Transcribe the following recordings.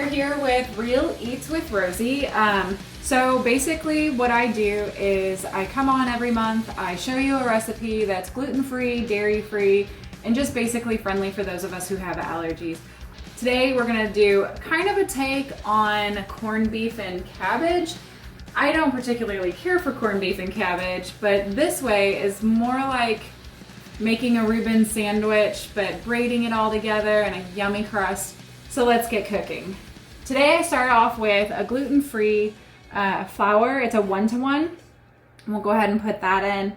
You're here with Real Eats with Rosie. So basically what I do is I come on every month, I show you a recipe that's gluten-free, dairy-free, and just basically friendly for those of us who have allergies. Today we're gonna do kind of a take on corned beef and cabbage. I don't particularly care for corned beef and cabbage, but this way is more like making a Reuben sandwich, but braiding it all together in a yummy crust. So let's get cooking. Today I start off with a gluten-free flour. It's a 1-to-1. We'll go ahead and put that in.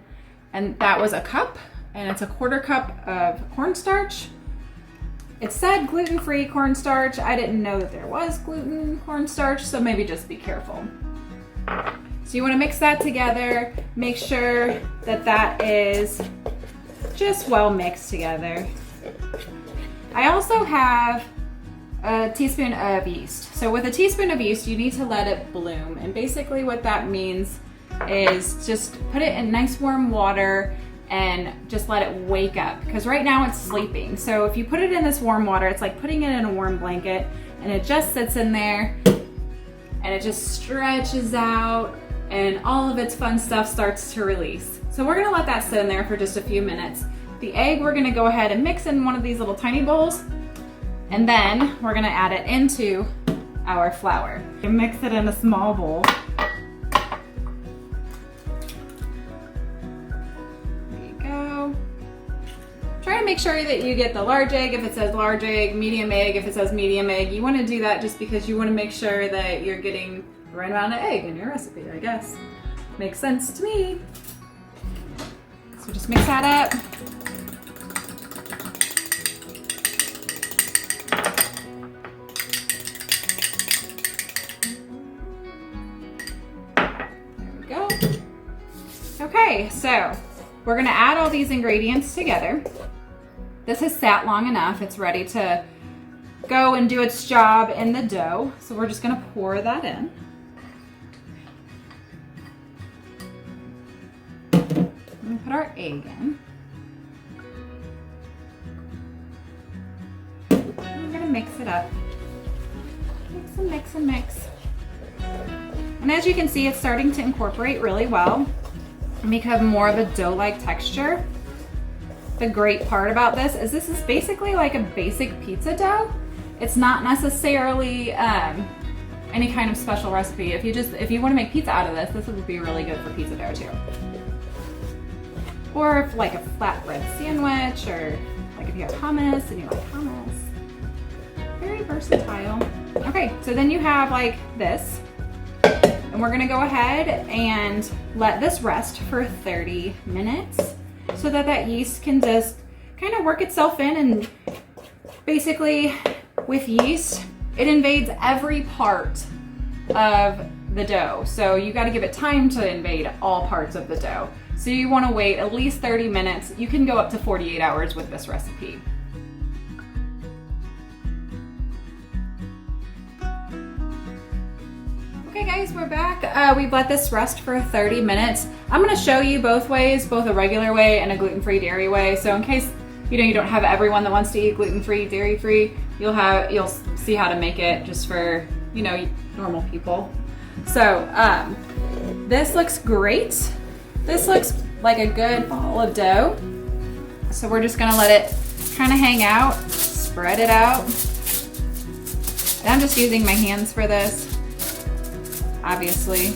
And that was a cup, and it's a 1/4 cup of cornstarch. It said gluten-free cornstarch. I didn't know that there was gluten cornstarch, so maybe just be careful. So you want to mix that together. Make sure that that is just well mixed together. I also have a teaspoon of yeast. So with a teaspoon of yeast, you need to let it bloom. And basically what that means is just put it in nice warm water and just let it wake up. Because right now it's sleeping. So if you put it in this warm water, it's like putting it in a warm blanket, and it just sits in there and it just stretches out and all of its fun stuff starts to release. So we're gonna let that sit in there for just a few minutes. The egg, we're gonna go ahead and mix in one of these little tiny bowls, and then we're gonna add it into our flour. You mix it in a small bowl. There you go. Try to make sure that you get the large egg if it says large egg, medium egg if it says medium egg. You wanna do that just because you wanna make sure that you're getting the right amount of egg in your recipe, I guess. Makes sense to me. So just mix that up. Okay, so we're gonna add all these ingredients together. This has sat long enough. It's ready to go and do its job in the dough. So we're just gonna pour that in. And put our egg in. And we're gonna mix it up. Mix and mix and mix. And as you can see, it's starting to incorporate really well and become more of a dough-like texture. The great part about this is basically like a basic pizza dough. It's not necessarily any kind of special recipe. If you want to make pizza out of this would be really good for pizza dough too. Or if like a flatbread sandwich, or like if you have hummus and you like hummus. Very versatile. Okay, so then you have like this. And we're gonna go ahead and let this rest for 30 minutes so that that yeast can just kind of work itself in. And basically with yeast, it invades every part of the dough. So you gotta give it time to invade all parts of the dough. So you wanna wait at least 30 minutes. You can go up to 48 hours with this recipe. Okay guys, we're back. We've let this rest for 30 minutes. I'm gonna show you both ways, both a regular way and a gluten-free dairy way. So in case you don't have everyone that wants to eat gluten-free, dairy-free, you'll see how to make it just for normal people. So this looks great. This looks like a good ball of dough. So we're just gonna let it kind of hang out, spread it out. And I'm just using my hands for this. Obviously.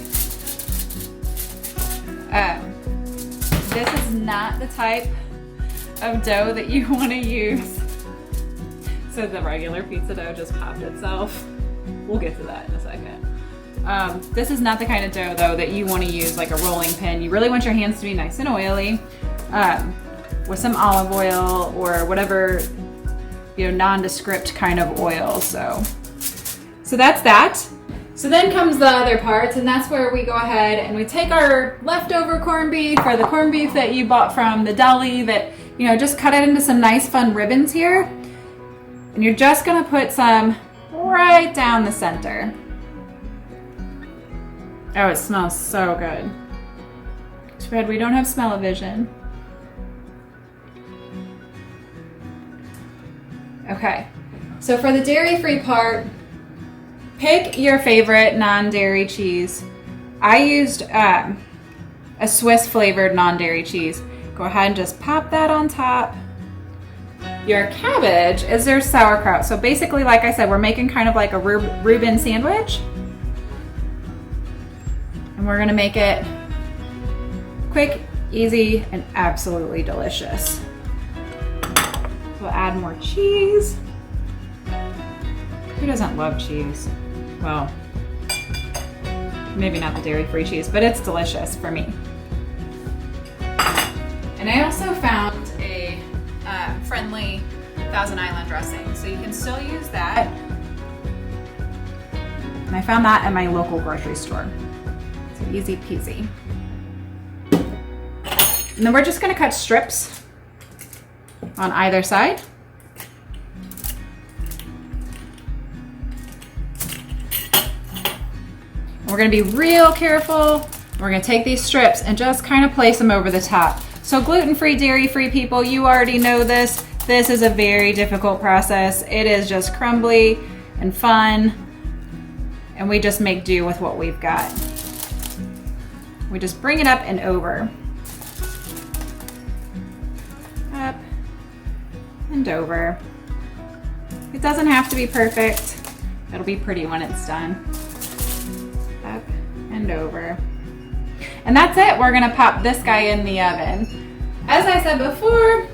This is not the type of dough that you want to use. So the regular pizza dough just popped itself. We'll get to that in a second. This is not the kind of dough though that you want to use like a rolling pin. You really want your hands to be nice and oily with some olive oil or whatever nondescript kind of oil. So that's that. So then comes the other parts, and that's where we go ahead and we take our leftover corned beef, or the corned beef that you bought from the deli that, just cut it into some nice fun ribbons here. And you're just gonna put some right down the center. Oh, it smells so good. Too bad we don't have smell-o-vision. Okay, so for the dairy-free part, Pick your favorite non-dairy cheese. I used a Swiss flavored non-dairy cheese. Go ahead and just pop that on top. Your cabbage is their sauerkraut. So basically, like I said, we're making kind of like a Reuben sandwich. And we're gonna make it quick, easy, and absolutely delicious. We'll add more cheese. Who doesn't love cheese? Well, maybe not the dairy-free cheese, but it's delicious for me. And I also found a friendly Thousand Island dressing, so you can still use that. And I found that at my local grocery store. So easy peasy. And then we're just gonna cut strips on either side. We're gonna be real careful. We're gonna take these strips and just kind of place them over the top. So gluten-free, dairy-free people, you already know this. This is a very difficult process. It is just crumbly and fun, and we just make do with what we've got. We just bring it up and over. Up and over. It doesn't have to be perfect. It'll be pretty when it's done. Up and over. And that's it. We're gonna pop this guy in the oven. As I said before,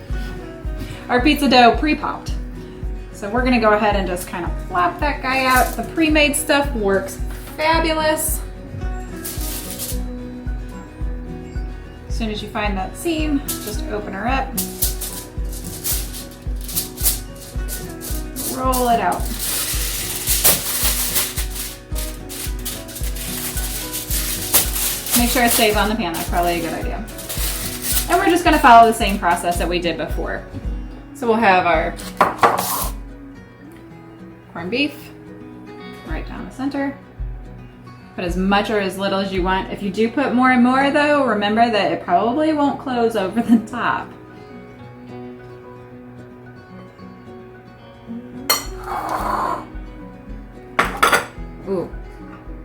our pizza dough pre-popped. So we're gonna go ahead and just kind of plop that guy out. The pre-made stuff works fabulous. As soon as you find that seam, just open her up. Roll it out. Make sure it stays on the pan, that's probably a good idea. And we're just gonna follow the same process that we did before. So we'll have our corned beef right down the center. Put as much or as little as you want. If you do put more and more though, remember that it probably won't close over the top. Ooh.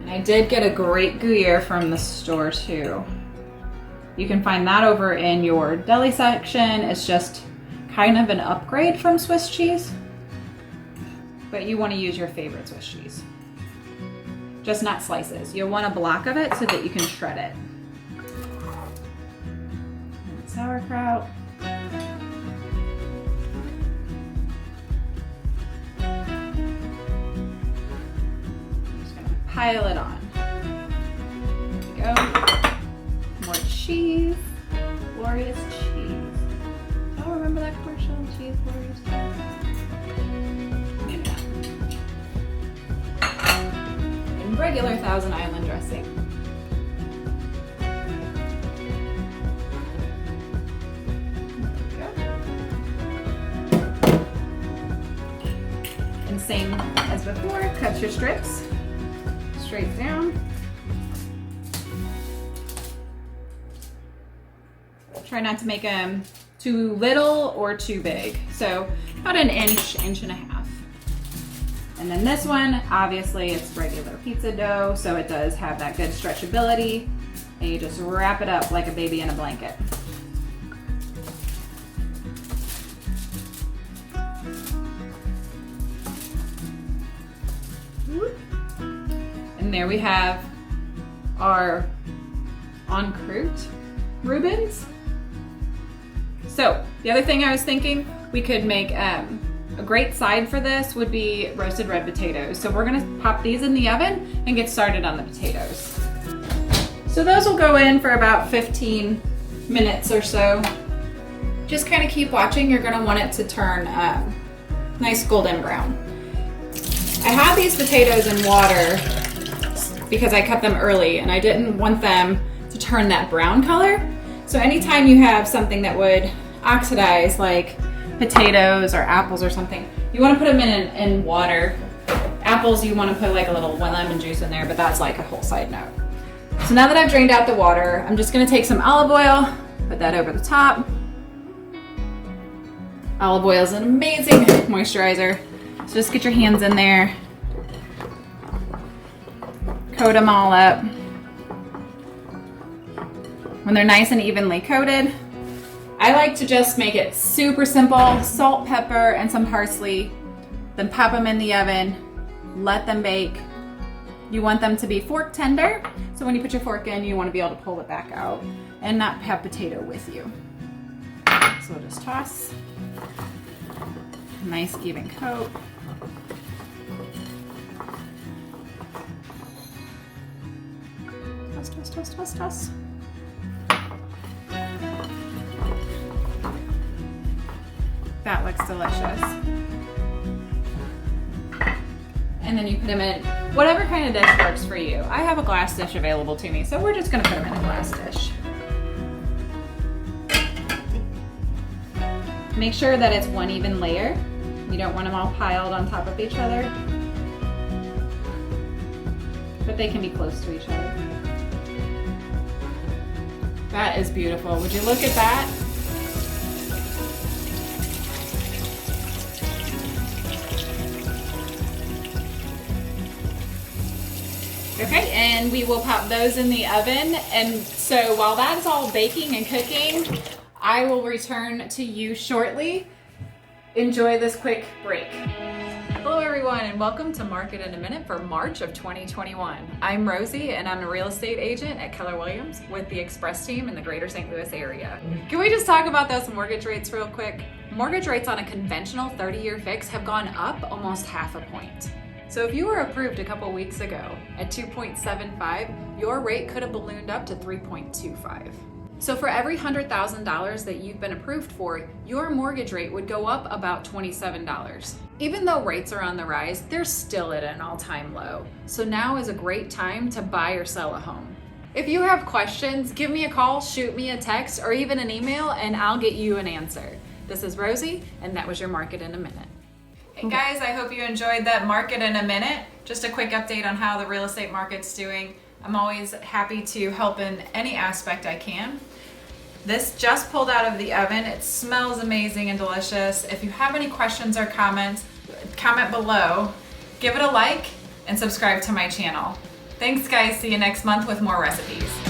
And I did get a great Gruyere from the store too. You can find that over in your deli section. It's just kind of an upgrade from Swiss cheese, but you want to use your favorite Swiss cheese. Just not slices. You'll want a block of it so that you can shred it. And sauerkraut. Pile it on. There we go. More cheese. Glorious cheese. Oh, remember that commercial? Cheese, glorious cheese. Maybe not. And regular Thousand Island dressing. There we go. And same as before, cut your strips. Straight down. Try not to make them too little or too big. So about an inch, inch and a half. And then this one, obviously it's regular pizza dough, so it does have that good stretchability. And you just wrap it up like a baby in a blanket. And there we have our en croûte Reubens. So the other thing I was thinking, we could make a great side for this would be roasted red potatoes. So we're gonna pop these in the oven and get started on the potatoes. So those will go in for about 15 minutes or so. Just kind of keep watching. You're gonna want it to turn nice golden brown. I have these potatoes in water because I cut them early and I didn't want them to turn that brown color. So anytime you have something that would oxidize, like potatoes or apples or something, you want to put them in water. Apples, you want to put like a little lemon juice in there, but that's like a whole side note. So now that I've drained out the water, I'm just going to take some olive oil, put that over the top. Olive oil is an amazing moisturizer. So just get your hands in there. Coat them all up. When they're nice and evenly coated, I like to just make it super simple. Salt, pepper, and some parsley. Then pop them in the oven. Let them bake. You want them to be fork tender. So when you put your fork in, you want to be able to pull it back out and not have potato with you. So we'll just toss. Nice even coat. Toss, toss, toss, toss, toss. That looks delicious. And then you put them in whatever kind of dish works for you. I have a glass dish available to me, so we're just gonna put them in a glass dish. Make sure that it's one even layer. You don't want them all piled on top of each other, but they can be close to each other. That is beautiful. Would you look at that? Okay, and we will pop those in the oven. And so while that is all baking and cooking, I will return to you shortly. Enjoy this quick break. Hello everyone, and welcome to Market in a Minute for March of 2021. I'm Rosie, and I'm a real estate agent at Keller Williams with the Express team in the greater St. Louis area. Can we just talk about those mortgage rates real quick? Mortgage rates on a conventional 30-year fix have gone up almost half a point. So if you were approved a couple weeks ago at 2.75, your rate could have ballooned up to 3.25. So for every $100,000 that you've been approved for, your mortgage rate would go up about $27. Even though rates are on the rise, they're still at an all-time low. So now is a great time to buy or sell a home. If you have questions, give me a call, shoot me a text, or even an email, and I'll get you an answer. This is Rosie, and that was your Market in a Minute. Hey guys, I hope you enjoyed that Market in a Minute. Just a quick update on how the real estate market's doing. I'm always happy to help in any aspect I can. This just pulled out of the oven. It smells amazing and delicious. If you have any questions or comments, comment below. Give it a like and subscribe to my channel. Thanks guys, see you next month with more recipes.